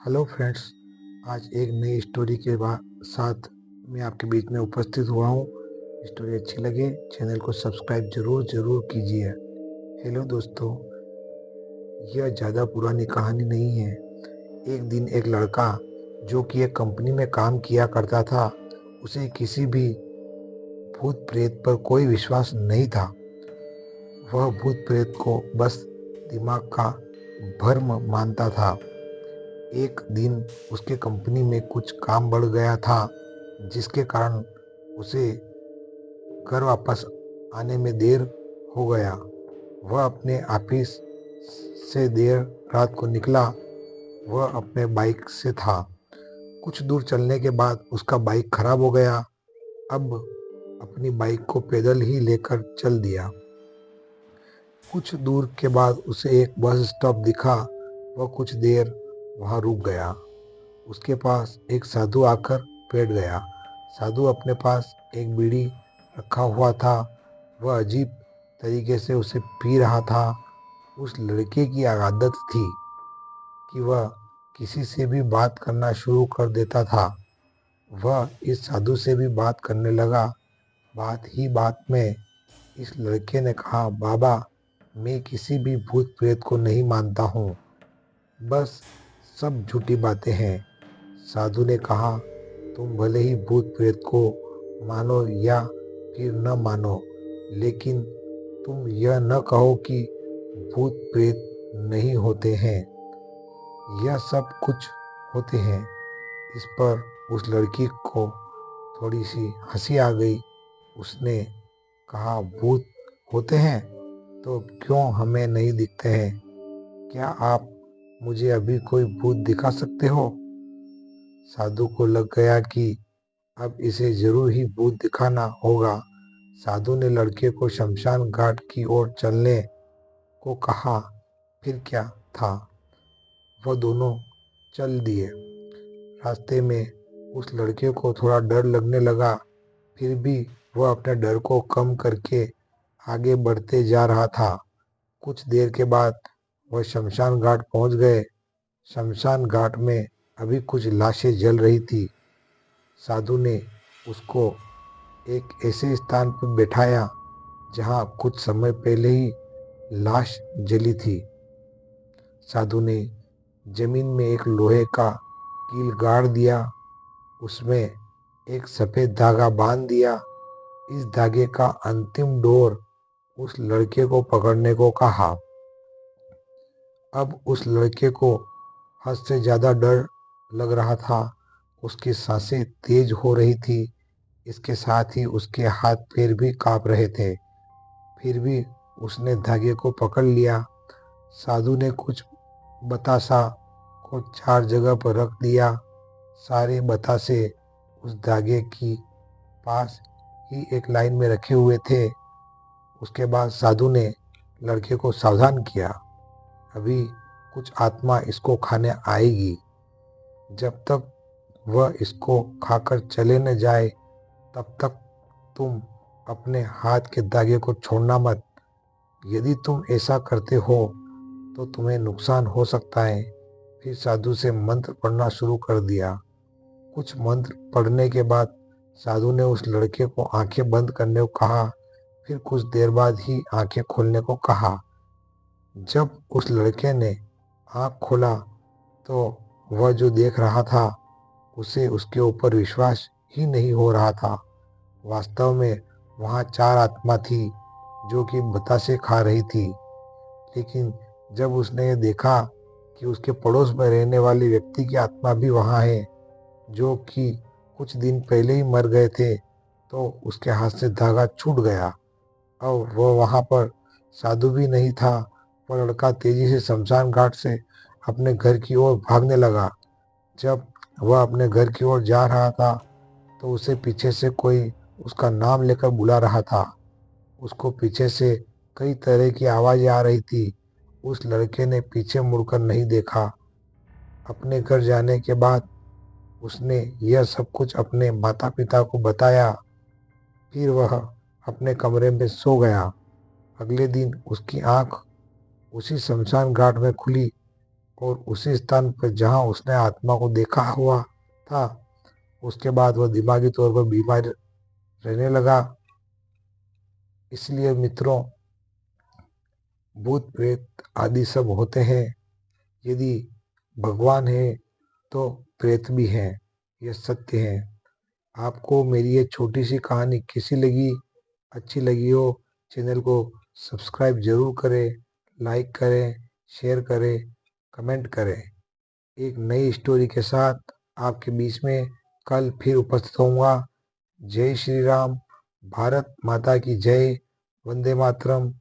Hello friends, आज एक नई स्टोरी के साथ मैं आपके बीच में उपस्थित हुआ हूँ। स्टोरी अच्छी लगे चैनल को सब्सक्राइब ज़रूर कीजिए। हेलो दोस्तों, यह ज़्यादा पुरानी कहानी नहीं है। एक दिन एक लड़का जो कि एक कंपनी में काम किया करता था, उसे किसी भी भूत प्रेत पर कोई विश्वास नहीं था। वह भूत प्रेत को बस दिमाग का भ्रम मानता था। एक दिन उसके कंपनी में कुछ काम बढ़ गया था, जिसके कारण उसे घर वापस आने में देर हो गया। वह अपने ऑफिस से देर रात को निकला। वह अपने बाइक से था। कुछ दूर चलने के बाद उसका बाइक खराब हो गया। अब अपनी बाइक को पैदल ही लेकर चल दिया। कुछ दूर के बाद उसे एक बस स्टॉप दिखा। वह कुछ देर वहां रुक गया। उसके पास एक साधु आकर बैठ गया। साधु अपने पास एक बीड़ी रखा हुआ था। वह अजीब तरीके से उसे पी रहा था। उस लड़के की आदत थी कि वह किसी से भी बात करना शुरू कर देता था। वह इस साधु से भी बात करने लगा। बात ही बात में इस लड़के ने कहा, बाबा, मैं किसी भी भूत प्रेत को नहीं मानता हूँ, बस सब झूठी बातें हैं। साधु ने कहा, तुम भले ही भूत प्रेत को मानो या फिर न मानो, लेकिन तुम यह न कहो कि भूत प्रेत नहीं होते हैं। यह सब कुछ होते हैं। इस पर उस लड़की को थोड़ी सी हंसी आ गई। उसने कहा, भूत होते हैं तो क्यों हमें नहीं दिखते हैं? क्या आप मुझे अभी कोई भूत दिखा सकते हो? साधु को लग गया कि अब इसे जरूर ही भूत दिखाना होगा। साधु ने लड़के को शमशान घाट की ओर चलने को कहा। फिर क्या था, वह दोनों चल दिए। रास्ते में उस लड़के को थोड़ा डर लगने लगा, फिर भी वह अपने डर को कम करके आगे बढ़ते जा रहा था। कुछ देर के बाद वह शमशान घाट पहुंच गए। शमशान घाट में अभी कुछ लाशें जल रही थी। साधु ने उसको एक ऐसे स्थान पर बैठाया जहां कुछ समय पहले ही लाश जली थी। साधु ने जमीन में एक लोहे का कील गाड़ दिया। उसमें एक सफेद धागा बांध दिया। इस धागे का अंतिम डोर उस लड़के को पकड़ने को कहा। अब उस लड़के को हद से ज्यादा डर लग रहा था। उसकी सांसें तेज हो रही थी। इसके साथ ही उसके हाथ पैर भी कांप रहे थे। फिर भी उसने धागे को पकड़ लिया। साधु ने कुछ बतासा को 4 जगह पर रख दिया। सारे बतासे उस धागे की पास ही एक लाइन में रखे हुए थे। उसके बाद साधु ने लड़के को सावधान किया, अभी कुछ आत्मा इसको खाने आएगी। जब तक वह इसको खाकर चले न जाए, तब तक तुम अपने हाथ के धागे को छोड़ना मत। यदि तुम ऐसा करते हो तो तुम्हें नुकसान हो सकता है। फिर साधु से मंत्र पढ़ना शुरू कर दिया। कुछ मंत्र पढ़ने के बाद साधु ने उस लड़के को आंखें बंद करने को कहा। फिर कुछ देर बाद ही आंखें खोलने को कहा। जब उस लड़के ने आंख खोला तो वह जो देख रहा था, उसे उसके ऊपर विश्वास ही नहीं हो रहा था। वास्तव में वहां 4 आत्मा थी जो कि बतासे खा रही थी। लेकिन जब उसने ये देखा कि उसके पड़ोस में रहने वाले व्यक्ति की आत्मा भी वहां है, जो कि कुछ दिन पहले ही मर गए थे, तो उसके हाथ से धागा छूट गया। अब वह वहां पर साधु भी नहीं था। वह लड़का तेजी से शमशान घाट से अपने घर की ओर भागने लगा। जब वह अपने घर की ओर जा रहा था तो उसे पीछे से कोई उसका नाम लेकर बुला रहा था। उसको पीछे से कई तरह की आवाजें आ रही थी। उस लड़के ने पीछे मुड़कर नहीं देखा। अपने घर जाने के बाद उसने यह सब कुछ अपने माता पिता को बताया। फिर वह अपने कमरे में सो गया। अगले दिन उसकी आंख उसी शमशान घाट में खुली और उसी स्थान पर जहाँ उसने आत्मा को देखा हुआ था, उसके बाद वह दिमागी तौर पर बीमार रहने लगा। इसलिए मित्रों, भूत प्रेत आदि सब होते हैं। यदि भगवान है तो प्रेत भी हैं, यह सत्य है। आपको मेरी ये छोटी सी कहानी कैसी लगी? अच्छी लगी हो चैनल को सब्सक्राइब जरूर करें, लाइक करें, शेयर करें, कमेंट करें। एक नई स्टोरी के साथ आपके बीच में कल फिर उपस्थित होऊंगा। जय श्री राम, भारत माता की जय, वंदे मातरम।